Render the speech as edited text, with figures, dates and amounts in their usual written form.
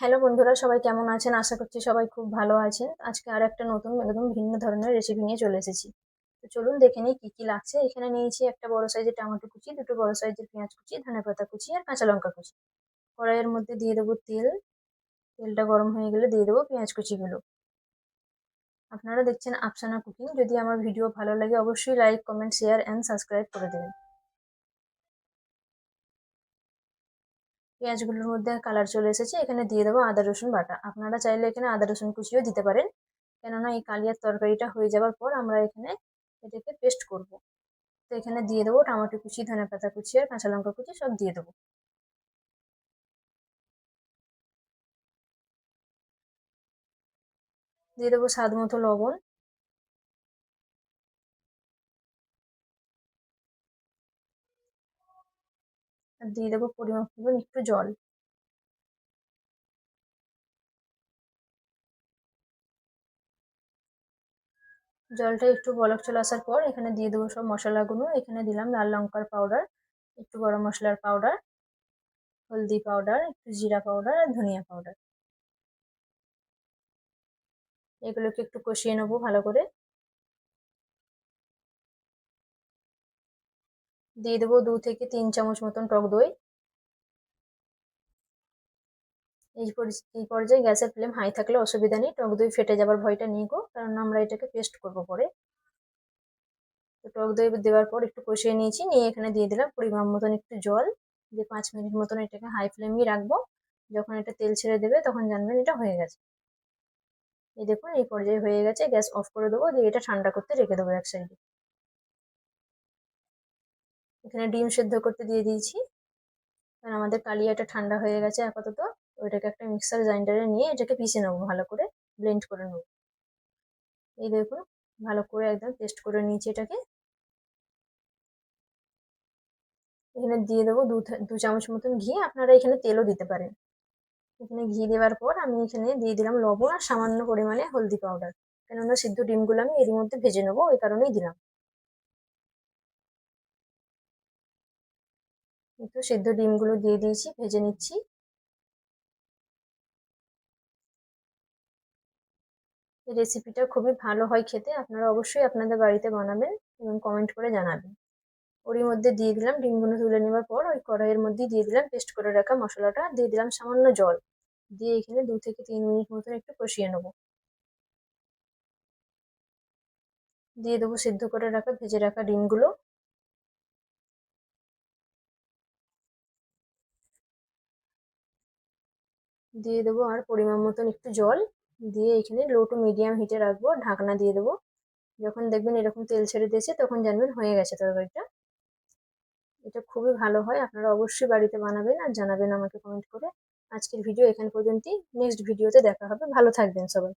Hello বন্ধুরা, সবাই কেমন আছেন? আশা করছি সবাই খুব ভালো আছেন। আজকে আর একটা নতুন একদম ভিন্ন ধরনের রেসিপি নিয়ে চলে এসেছি। তো চলুন দেখে নিই কি কি লাগছে। এখানে নিয়েছি একটা বড় সাইজের টমেটো কুচি, দুটো বড় সাইজের পেঁয়াজ কুচি, ধনেপাতা কুচি আর কাঁচা লঙ্কা কুচি। কড়াইয়ের মধ্যে দিয়ে দেবো তেল। তেলটা গরম হয়ে গেলে দিয়ে দেবো পেঁয়াজ কুচিগুলো। আপনারা দেখছেন আফসানা কুকিং। যদি আমার ভিডিও ভালো লাগে অবশ্যই like, comment, share and subscribe করে দেবেন। পেঁয়াজগুলোর মধ্যে কালার চলে এসেছে, এখানে দিয়ে দেবো আদা রসুন বাটা। আপনারা চাইলে এখানে আদা রসুন কুচিও দিতে পারেন, কেননা এই কালিয়ার তরকারিটা হয়ে যাওয়ার পর আমরা এখানে এটাকে পেস্ট করব। তো এখানে দিয়ে দেবো টমেটো কুচি, ধনেপাতা কুচি আর কাঁচা লঙ্কা কুচি সব দিয়ে দেবো। দিয়ে দেবো স্বাদ মতো লবণ। আর দিয়ে দেবো পরিমাপ মতন একটু জল। জলটা একটু বলক চলে আসার পর এখানে দিয়ে দেবো সব মশলাগুলো। এখানে দিলাম লাল লঙ্কার পাউডার, একটু গরম মশলার পাউডার, হলদি পাউডার, একটু জিরা পাউডার আর ধনিয়া পাউডার। এগুলোকে একটু কষিয়ে নেবো ভালো করে। দিয়ে দেবো 2 থেকে 3 চামচ মতন টক দই। এই পর্যায়ে গ্যাসের ফ্লেম হাই থাকলে অসুবিধা নেই, টক দই ফেটে যাবার ভয়টা নেই গো, কারণ আমরা এটাকে পেস্ট করবো পরে। তো টক দই দেওয়ার পর একটু কষিয়ে নিয়েছি, নিয়ে এখানে দিয়ে দিলাম পরিমাণ মতন একটু জল। দিয়ে 5 মিনিট মতন এটাকে হাই ফ্লেমেই রাখবো। যখন এটা তেল ছেড়ে দেবে তখন জানবেন এটা হয়ে গেছে। এই দেখুন এই পর্যায়ে হয়ে গেছে, গ্যাস অফ করে দেবো, দিয়ে এটা ঠান্ডা করতে রেখে দেবো এক সাইডে। এখানে ডিম সেদ্ধ করতে দিয়ে দিয়েছি। কারণ আমাদের কালিয়াটা ঠান্ডা হয়ে গেছে আপাতত। ওইটাকে একটা মিক্সার গ্রাইন্ডারে নিয়ে এটাকে পিষে নেবো, ভালো করে ব্লেন্ড করে নেবো। এই দেখুন ভালো করে একদম পেস্ট করে নিয়েছি এটাকে। এখানে দিয়ে দেবো 2 চামচ মতন ঘি, আপনারা এখানে তেলও দিতে পারেন। এখানে ঘি দেওয়ার পর আমি এখানে দিয়ে দিলাম লবণ আর সামান্য পরিমাণে হলদি পাউডার, কেননা সিদ্ধ ডিমগুলো আমি এর মধ্যে ভেজে নেবো, ওই কারণেই দিলাম। তো সিদ্ধ ডিমগুলো দিয়ে দিয়েছি, ভেজে নিচ্ছি। এই রেসিপিটা খুবই ভালো হয় খেতে, আপনারা অবশ্যই আপনাদের বাড়িতে বানাবেন এবং কমেন্ট করে জানাবেন। ওরই মধ্যে দিয়ে দিলাম ডিমগুলো তুলে নেওয়ার পর ওই কড়াইয়ের মধ্যে দিয়ে দিলাম পেস্ট করে রাখা মশলাটা, দিয়ে দিলাম সামান্য জল। দিয়ে এখানে 2 থেকে 3 মিনিট মতন একটু কষিয়ে নেবো। দিয়ে দেবো সিদ্ধ করে রাখা ভেজে রাখা ডিমগুলো। দিয়ে দেবো আর পরিমাণ মতন একটু জল। দিয়ে এখানে লো টু মিডিয়াম হিটে রাখবো, ঢাকনা দিয়ে দেবো। যখন দেখবেন এরকম তেল ছেড়ে দিয়েছে তখন জানবেন হয়ে গেছে তরকারিটা। এটা খুবই ভালো হয়, আপনারা অবশ্যই বাড়িতে বানাবেন আর জানাবেন আমাকে কমেন্ট করে। আজকের ভিডিও এখান পর্যন্তই, নেক্সট ভিডিওতে দেখা হবে। ভালো থাকবেন সবাই।